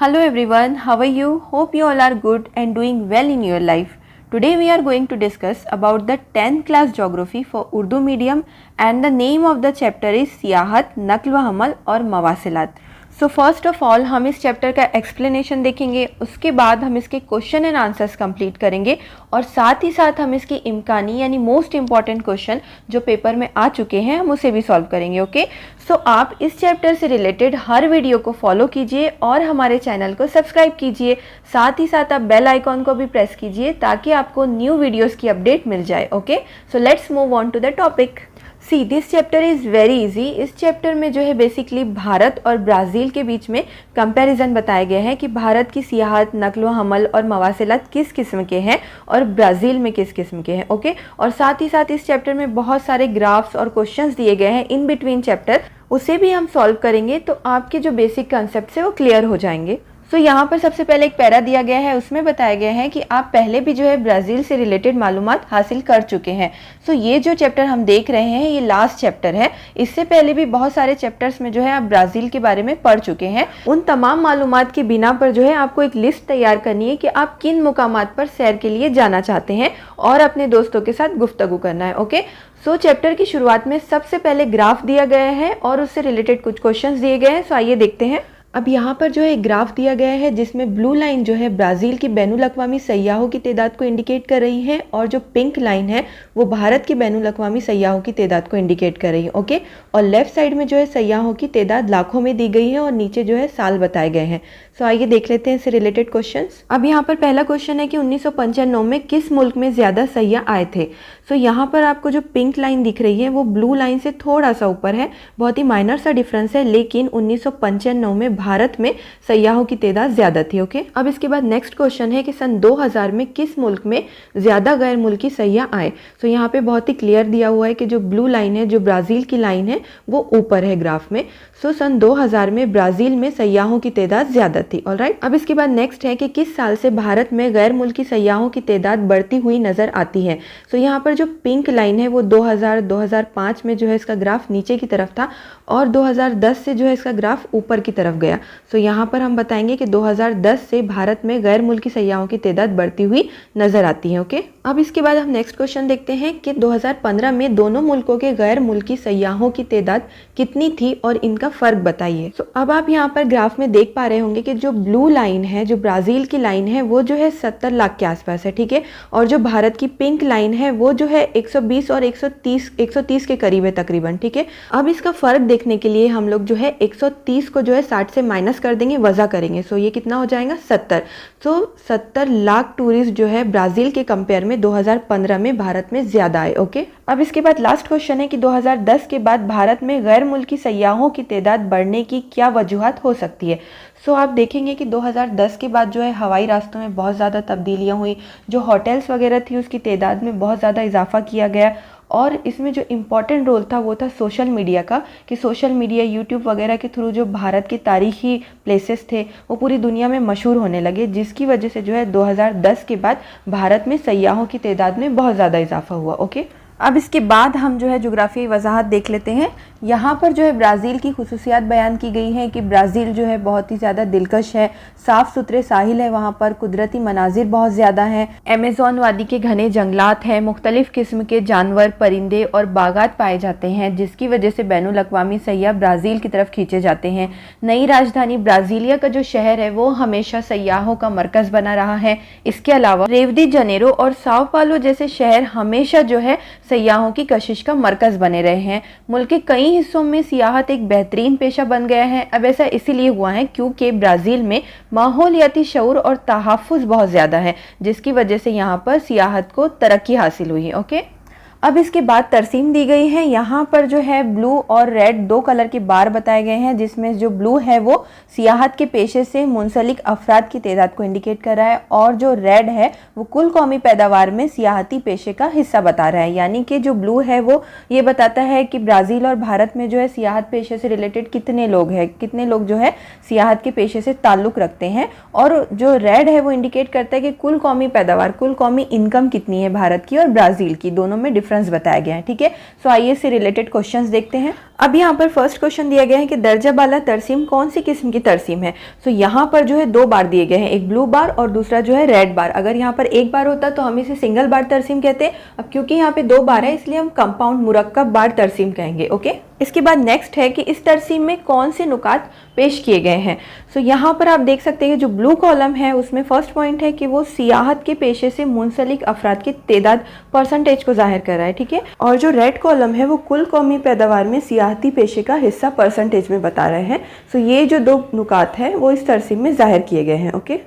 Hello everyone, how are you? Hope you all are good and doing well in your life. Today we are going to discuss about the 10th class geography for Urdu medium and the name of the chapter is सियाहत, नक्ल व हमल और मवासिलात. So first of all हम इस chapter का explanation देखेंगे, उसके बाद हम इसके क्वेश्चन एंड आंसर्स कंप्लीट करेंगे और साथ ही साथ हम इसके इम्कानी यानी मोस्ट इंपॉर्टेंट क्वेश्चन जो पेपर में आ चुके हैं हम उसे भी सॉल्व करेंगे. ओके, सो आप इस चैप्टर से रिलेटेड हर वीडियो को फॉलो कीजिए और हमारे चैनल को सब्सक्राइब कीजिए. साथ ही साथ आप बेल आइकॉन को भी प्रेस कीजिए ताकि आपको न्यू वीडियोज़ की अपडेट मिल जाए. Okay, so let's move on to the topic. See this chapter is very easy. इस चैप्टर में जो है बेसिकली भारत और ब्राज़ील के बीच में कंपैरिजन बताए गए हैं कि भारत की सियाहत, नक्ल व हमल और मवासिलात किस किस्म के हैं और ब्राज़ील में किस किस्म के हैं. ओके, और साथ ही साथ इस चैप्टर में बहुत सारे ग्राफ्स और क्वेश्चंस दिए गए हैं इन बिटवीन चैप्टर, उसे भी हम सॉल्व करेंगे तो आपके जो बेसिक कंसेप्ट है वो क्लियर हो जाएंगे. सो यहाँ पर सबसे पहले एक पैरा दिया गया है, उसमें बताया गया है कि आप पहले भी जो है ब्राज़ील से रिलेटेड मालूमात हासिल कर चुके हैं. सो ये जो चैप्टर हम देख रहे हैं ये लास्ट चैप्टर है. इससे पहले भी बहुत सारे चैप्टर्स में जो है आप ब्राज़ील के बारे में पढ़ चुके हैं. उन तमाम मालूमात के बिना पर जो है आपको एक लिस्ट तैयार करनी है कि आप किन मुकामात पर सैर के लिए जाना चाहते हैं और अपने दोस्तों के साथ गुफ्तगू करना है. ओके, सो चैप्टर की शुरुआत में सबसे पहले ग्राफ दिया गया है और उससे रिलेटेड कुछ क्वेश्चंस दिए गए हैं. सो आइए देखते हैं. अब यहाँ पर जो है एक ग्राफ दिया गया है जिसमें ब्लू लाइन जो है ब्राज़ील की बैनुल अक़वामी सयाहों की तादाद को इंडिकेट कर रही है और जो पिंक लाइन है वो भारत की बैनुल अक़वामी सयाहों की तादाद को इंडिकेट कर रही है. ओके, और लेफ्ट साइड में जो है सयाहों की तादाद लाखों में दी गई है और नीचे जो है साल बताए गए हैं. सो आइए देख लेते हैं इससे रिलेटेड क्वेश्चंस. अब यहाँ पर पहला क्वेश्चन है कि 1995 में किस मुल्क में ज़्यादा सयाह आए थे. सो यहाँ पर आपको जो पिंक लाइन दिख रही है वो ब्लू लाइन से थोड़ा सा ऊपर है, बहुत ही माइनर सा डिफरेंस है, लेकिन 1995 में भारत में सयाहों की तादाद ज़्यादा थी. ओके, अब इसके बाद नेक्स्ट क्वेश्चन है कि सन 2000 में किस मुल्क में ज़्यादा गैर मुल्की सयाह आए. सो यहाँ पे बहुत ही क्लियर दिया हुआ है कि जो ब्लू लाइन है, जो ब्राज़ील की लाइन है, वो ऊपर है ग्राफ में. सो सन 2000 में ब्राज़ील में सयाहों की तादाद ज़्यादा थी. ऑलराइट, अब इसके बाद नेक्स्ट है कि किस साल से भारत में गैर मुल्की सयाहों की तादाद बढ़ती हुई नज़र आती है. सो यहाँ पर जो पिंक लाइन है वो 2000-2005 में जो है इसका ग्राफ नीचे की तरफ था और 2010 से जो है इसका ग्राफ ऊपर की तरफ गया. सो यहाँ पर हम बताएंगे कि 2010 से भारत में गैर मुल्की सयाहों की तादाद बढ़ती हुई नजर आती है. ओके, अब इसके बाद हम नेक्स्ट क्वेश्चन देखते हैं कि 2015 में दोनों मुल्कों के गैर मुल्की सयाहों की तादाद कितनी थी और इनका फर्क बताइए. सो अब आप यहाँ पर ग्राफ में देख पा रहे होंगे कि जो ब्लू लाइन है, जो ब्राज़ील की लाइन है, वो जो है 70 लाख के आसपास है. ठीक है, और जो भारत की पिंक लाइन है वो जो है 120 और 130 के करीब है तकरीबन. ठीक है, अब इसका फर्क देखने के लिए हम लोग जो है 130 को जो है 60 से माइनस कर देंगे, वजह करेंगे. सो ये कितना हो जाएगा 70. सो 70 लाख टूरिस्ट जो है ब्राज़ील के कंपेयर में 2015 में भारत में ज़्यादा आए. ओके, अब इसके बाद लास्ट क्वेश्चन है कि 2010 के बाद भारत में गैर मुल्की सयाहों की तादाद बढ़ने की क्या वजूहत हो सकती है. सो आप देखेंगे कि 2010 के बाद जो है हवाई रास्तों में बहुत ज़्यादा तब्दीलियाँ हुई, जो होटल्स वगैरह थी उसकी तादाद में बहुत ज़्यादा इजाफा किया गया और इसमें जो इम्पॉर्टेंट रोल था वो था सोशल मीडिया का, कि सोशल मीडिया यूट्यूब वगैरह के थ्रू जो भारत के तारीखी प्लेसेस थे वो पूरी दुनिया में मशहूर होने लगे, जिसकी वजह से जो है 2010 के बाद भारत में सयाहों की तादाद में बहुत ज़्यादा इजाफा हुआ. ओके, अब इसके बाद हम जो है जोग्राफी वजाहत देख लेते हैं. यहाँ पर जो है ब्राज़ील की खुसूसियात बयान की गई हैं कि ब्राज़ील जो है बहुत ही ज़्यादा दिलकश है, साफ़ सुथरे साहिल है, वहाँ पर कुदरती मनाजिर बहुत ज़्यादा हैं, अमेज़न वादी के घने जंगलात हैं, मुख्तलिफ़ किस्म के जानवर, परिंदे और बागात पाए जाते हैं, जिसकी वजह से बैनुल अक़वामी सयाह ब्राज़ील की तरफ खींचे जाते हैं. नई राजधानी ब्राज़ीलिया का जो शहर है वो हमेशा सयाहों का मरकज़ बना रहा है. इसके अलावा रियो डी जनेरो और साओ पाउलो जैसे शहर हमेशा जो है सयाहों की कशिश का मरकज़ बने रहे हैं. मुल्क के कई हिस्सों में सियाहत एक बेहतरीन पेशा बन गया है. अब ऐसा इसीलिए हुआ है क्योंकि ब्राज़ील में माहौलियाती शऊर और तहफ़्फ़ुज़ बहुत ज़्यादा है, जिसकी वजह से यहाँ पर सियाहत को तरक्की हासिल हुई है. ओके, अब इसके बाद तरसीम दी गई है. यहाँ पर जो है ब्लू और रेड दो कलर के बार बताए गए हैं, जिसमें जो ब्लू है वो सियाहत के पेशे से मुंसलिक अफराद की तादाद को इंडिकेट कर रहा है और जो रेड है वो कुल कौमी पैदावार में सियाहती पेशे का हिस्सा बता रहा है. यानी कि जो ब्लू है वो ये बताता है कि ब्राज़ील और भारत में जो है सियाहत पेशे से रिलेटेड कितने लोग जो है सियाहत के पेशे से ताल्लुक़ रखते हैं, और जो रेड है वो इंडिकेट करता है कि कुल कौमी पैदावार, कुल कौमी इनकम कितनी है भारत की और ब्राज़ील की, दोनों में डिफरेंस बताया गया है. ठीक है, सो आइए इससे रिलेटेड क्वेश्चंस देखते हैं. अब यहाँ पर फर्स्ट क्वेश्चन दिया गया है कि दर्जा बाला तरसीम कौन सी किस्म की तरसीम है। सो यहाँ पर जो है 2 बार दिए गए हैं, एक ब्लू बार और दूसरा जो है रेड बार। अगर यहाँ पर एक बार होता तो हम इसे सिंगल बार तरसीम कहते हैं। अब क्योंकि यहाँ पे 2 बार है इसलिए हम कंपाउंड मुरक्कब बार तरसीम कहेंगे। ओके, इसके बाद नेक्स्ट है कि इस तरसीम में कौन से नुकात पेश किए गए हैं। सो यहाँ पर आप देख सकते हैं जो ब्लू कॉलम है उसमें फर्स्ट पॉइंट है कि वो सियाहत के पेशे से मुंसलिक अफराद की तादाद परसेंटेज को जाहिर कर रहा है, ठीक है। और जो रेड कॉलम है वो कुल कौमी पैदावार में सियाहती पेशे का हिस्सा परसेंटेज में बता रहे हैं। सो ये जो 2 नुकात हैं वो इस तरसीम में जाहिर किए गए हैं। ओके,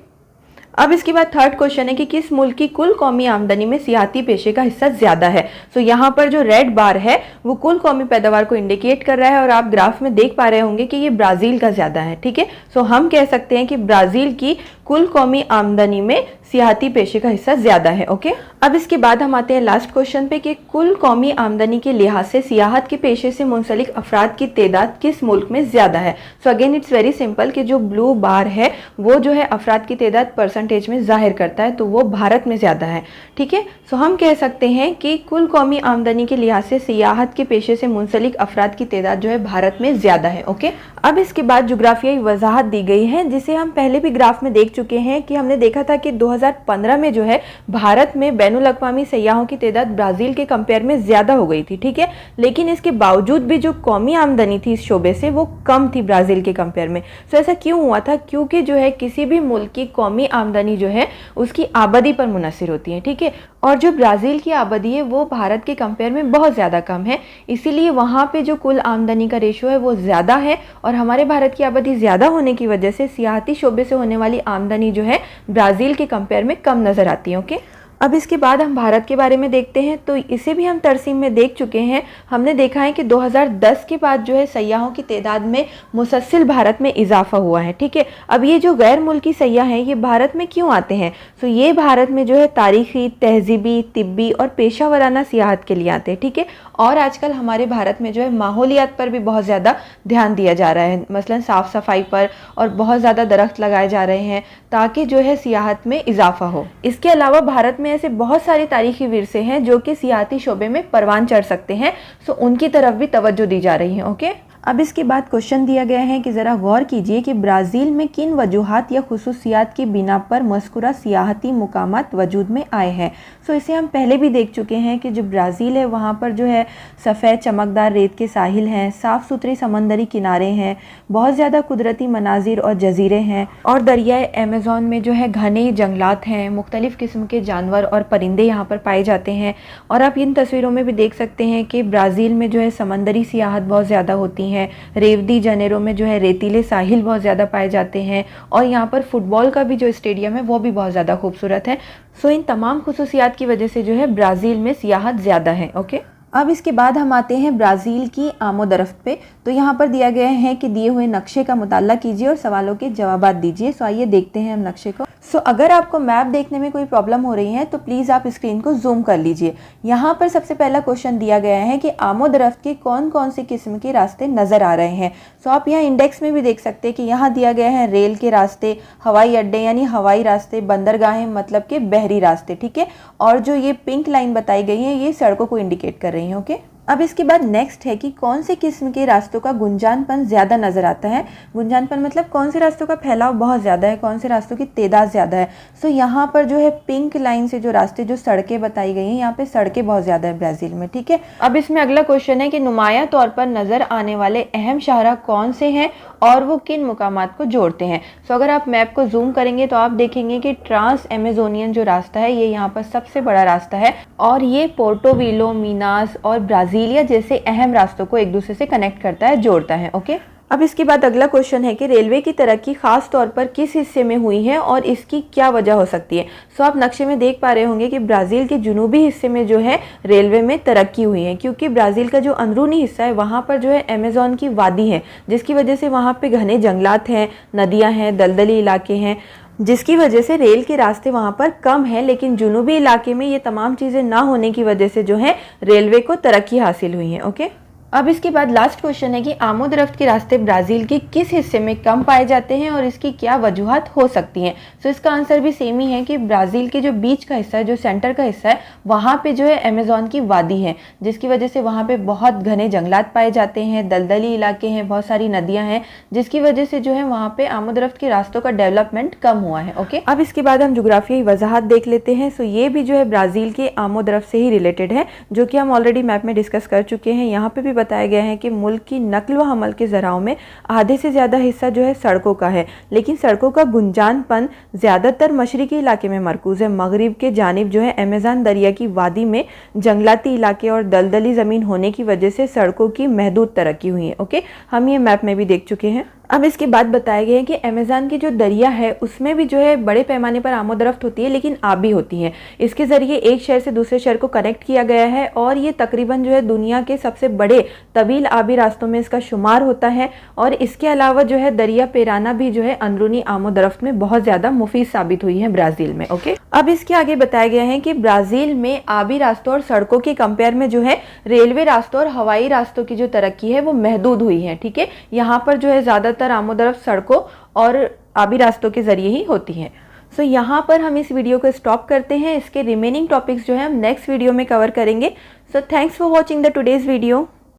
अब इसके बाद थर्ड क्वेश्चन है कि किस मुल्क की कुल कौमी आमदनी में सियाहती पेशे का हिस्सा ज्यादा है। सो यहाँ पर जो रेड बार है वो कुल कौमी पैदावार को इंडिकेट कर रहा है और आप ग्राफ में देख पा रहे होंगे कि ये ब्राज़ील का ज्यादा है, ठीक है। सो हम कह सकते हैं कि ब्राज़ील की कुल कौमी आमदनी में सियाहती पेशे का हिस्सा ज्यादा है। ओके, अब इसके बाद हम आते हैं लास्ट क्वेश्चन पे कि कुल कौमी आमदनी के लिहाज से सियाहत के पेशे से मुंसलिक अफराद की तादाद किस मुल्क में ज्यादा है। So again it's very simple कि जो ब्लू बार है वो जो है अफराद की तादाद परसेंटेज में जाहिर करता है, तो वो भारत में ज्यादा है, ठीक है। सो हम कह सकते हैं कि कुल कौमी आमदनी के लिहाज से सियाहत के पेशे से मुंसलिक अफराद की तादाद जो है भारत में ज्यादा है। ओके, अब इसके बाद जुग्राफियाई वजाहत दी गई है जिसे हम पहले भी ग्राफ में देख चुके हैं कि हमने देखा था कि 2015 में जो है भारत में बैनुल अक़वामी सयाहों की तादाद ब्राज़ील के कंपेयर में ज़्यादा हो गई थी, ठीक है। लेकिन इसके बावजूद भी जो कौमी आमदनी थी इस शोबे से वो कम थी ब्राज़ील के कंपेयर में। सो ऐसा क्यों हुआ था? क्योंकि जो है किसी भी मुल्क की कौमी आमदनी जो है उसकी आबादी पर मुनहसिर होती है, ठीक है। और जो ब्राज़ील की आबादी है वो भारत के कंपेयर में बहुत ज़्यादा कम है, इसीलिए वहाँ पे जो कुल आमदनी का रेशो है वो ज़्यादा है। और हमारे भारत की आबादी ज़्यादा होने की वजह से सियाहती शोबे से होने वाली आमदनी जो है ब्राज़ील के कंपेयर में कम नज़र आती है। ओके, अब इसके बाद हम भारत के बारे में देखते हैं, तो इसे भी हम तरसीम में देख चुके हैं। हमने देखा है कि 2010 के बाद जो है सयाहों की तादाद में मुसलसल भारत में इजाफा हुआ है, ठीक है। अब ये जो गैर मुल्की सयाह हैं ये भारत में क्यों आते हैं? तो ये भारत में जो है तारीखी, तहजीबी, तिब्बी और पेशा वराना सियाहत के लिए आते हैं, ठीक है। और आजकल हमारे भारत में जो है माहौलियात पर भी बहुत ज़्यादा ध्यान दिया जा रहा है, मसलन साफ़ सफाई पर, और बहुत ज़्यादा दरख्त लगाए जा रहे हैं ताकि जो है सियाहत में इजाफा हो। इसके अलावा भारत में ऐसे बहुत सारे तारीखी विरसे हैं जो कि सियाहती शोबे में परवान चढ़ सकते हैं, सो उनकी तरफ भी तवज्जो दी जा रही है। ओके, अब इसके बाद क्वेश्चन दिया गया है कि ज़रा गौर कीजिए कि ब्राज़ील में किन वजूहात या खुसूसियात की बिना पर मज़कूरा सियाहती मुकामात वजूद में आए हैं। सो इसे हम पहले भी देख चुके हैं कि जो ब्राज़ील है वहाँ पर जो है सफ़ेद चमकदार रेत के साहिल हैं, साफ़ सुथरे समंदरी किनारे हैं, बहुत ज़्यादा कुदरती मनाजिर और जजीरे हैं, और दरियाए अमेज़न में जो है घने जंगलात हैं, मुख्तलिफ़ किस्म के जानवर और परिंदे यहाँ पर पाए जाते हैं। और आप इन तस्वीरों में भी देख सकते हैं कि ब्राज़ील में जो है समंदरी सियाहत बहुत ज़्यादा होती है। रेव दी जनेरो में जो है रेतीले साहिल बहुत ज़्यादा पाए जाते हैं, और यहाँ पर फुटबॉल का भी जो स्टेडियम है वो भी बहुत ज़्यादा खूबसूरत है। सो इन तमाम खुसूसियात की वजह से जो है ब्राज़ील में सियाहत ज़्यादा है। ओके, अब इसके बाद हम आते हैं ब्राज़ील की आमोदरफ्त पे। तो यहाँ पर दिया गया है कि दिए हुए नक्शे का मुताला कीजिए और सवालों के जवाब दीजिए। सो आइए देखते हैं हम नक्शे को। सो अगर आपको मैप देखने में कोई प्रॉब्लम हो रही है तो प्लीज़ आप स्क्रीन को जूम कर लीजिए। यहाँ पर सबसे पहला क्वेश्चन दिया गया है कि आमोदरफ्त के कौन कौन से किस्म के रास्ते नज़र आ रहे हैं। सो आप यहाँ इंडेक्स में भी देख सकते हैं कि यहाँ दिया गया है रेल के रास्ते, हवाई अड्डे यानी हवाई रास्ते, बंदरगाहें मतलब के बहरी रास्ते, ठीक है। और जो ये पिंक लाइन बताई गई है ये सड़कों को इंडिकेट कर रही है। ओके, अब इसके बाद नेक्स्ट है कि कौन से किस्म के रास्तों का गुंजानपन ज़्यादा नज़र आता है। गुंजानपन मतलब कौन से रास्तों का फैलाव बहुत ज़्यादा है, कौन से रास्तों की तादाद ज़्यादा है। सो यहाँ पर जो है पिंक लाइन से जो रास्ते, जो सड़कें बताई गई हैं, यहाँ पे सड़कें बहुत ज़्यादा है ब्राज़ील में, ठीक है। अब इसमें अगला क्वेश्चन है कि नुमाया तौर पर नज़र आने वाले अहम शाहरा कौन से हैं और वो किन मुकामात को जोड़ते हैं। सो अगर आप मैप को जूम करेंगे तो आप देखेंगे कि ट्रांस अमेजोनियन जो रास्ता है ये यहाँ पर सबसे बड़ा रास्ता है, और ये पोर्टो विलो, मीनास और ब्राज़ीलिया जैसे अहम रास्तों को एक दूसरे से कनेक्ट करता है, जोड़ता है। ओके, अब इसके बाद अगला क्वेश्चन है कि रेलवे की तरक्की खास तौर पर किस हिस्से में हुई है और इसकी क्या वजह हो सकती है। सो आप नक्शे में देख पा रहे होंगे कि ब्राज़ील के जुनूबी हिस्से में जो है रेलवे में तरक्की हुई है, क्योंकि ब्राज़ील का जो अंदरूनी हिस्सा है वहाँ पर जो है अमेज़न की वादी है, जिसकी वजह से वहाँ पे घने जंगलात हैं, नदियाँ हैं, दलदली इलाके हैं, जिसकी वजह से रेल के रास्ते वहाँ पर कम है। लेकिन जुनूबी इलाके में ये तमाम चीज़ें ना होने की वजह से जो है रेलवे को तरक्की हासिल हुई है। ओके, अब इसके बाद लास्ट क्वेश्चन है कि आमोदरफ्त के रास्ते ब्राज़ील के किस हिस्से में कम पाए जाते हैं और इसकी क्या वजूहत हो सकती हैं। सो इसका आंसर भी सेम ही है कि ब्राज़ील के जो बीच का हिस्सा है, जो सेंटर का हिस्सा है, वहाँ पे जो है अमेज़न की वादी है, जिसकी वजह से वहाँ पे बहुत घने जंगलात पाए जाते हैं, दलदली इलाके हैं, बहुत सारी नदियाँ हैं, जिसकी वजह से जो है वहाँ पे आमोदरफ्त के रास्तों का डेवलपमेंट कम हुआ है। ओके, अब इसके बाद हम जोग्राफियाई वजाहत देख लेते हैं। सो ये भी जो है ब्राज़ील के आमोदरफ्त से ही रिलेटेड है, जो कि हम ऑलरेडी मैप में डिस्कस कर चुके हैं। यहाँ पे भी बताया गया है कि मुल्क की नकल व हमल के ज़राओं में आधे से ज़्यादा हिस्सा जो है सड़कों का है, लेकिन सड़कों का गुंजानपन ज़्यादातर मशरक़ी इलाके में मरकूज़ है। मगरिब के जानिब जो है अमेज़न दरिया की वादी में जंगलाती इलाके और दलदली ज़मीन होने की वजह से सड़कों की महदूद तरक्की हुई है। ओके, हम ये मैप में भी देख चुके हैं। अब इसके बाद बताया गया है कि अमेज़न की जो दरिया है उसमें भी जो है बड़े पैमाने पर आमोदरफ्त होती है, लेकिन आबी होती है। इसके ज़रिए एक शहर से दूसरे शहर को कनेक्ट किया गया है और ये तकरीबन जो है दुनिया के सबसे बड़े तवील आबी रास्तों में इसका शुमार होता है। और इसके अलावा जो है दरिया पेराना भी जो है अंदरूनी आमोदरफ्त में बहुत ज़्यादा मुफीद साबित हुई है ब्राज़ील में। ओके, अब इसके आगे बताया गया है कि ब्राज़ील में आबी रास्तों और सड़कों के कंपेयर में जो है रेलवे रास्तों और हवाई रास्तों की जो तरक्की है वो महदूद हुई है। ठीक है, यहाँ पर जो है ज़्यादातर आमोदरफ्त सड़कों और आबी रास्तों के जरिए ही होती है। सो यहाँ पर हम इस वीडियो को स्टॉप करते हैं। इसके रिमेनिंग टॉपिक्स जो है हम नेक्स्ट वीडियो में कवर करेंगे। So thanks for watching the today's video.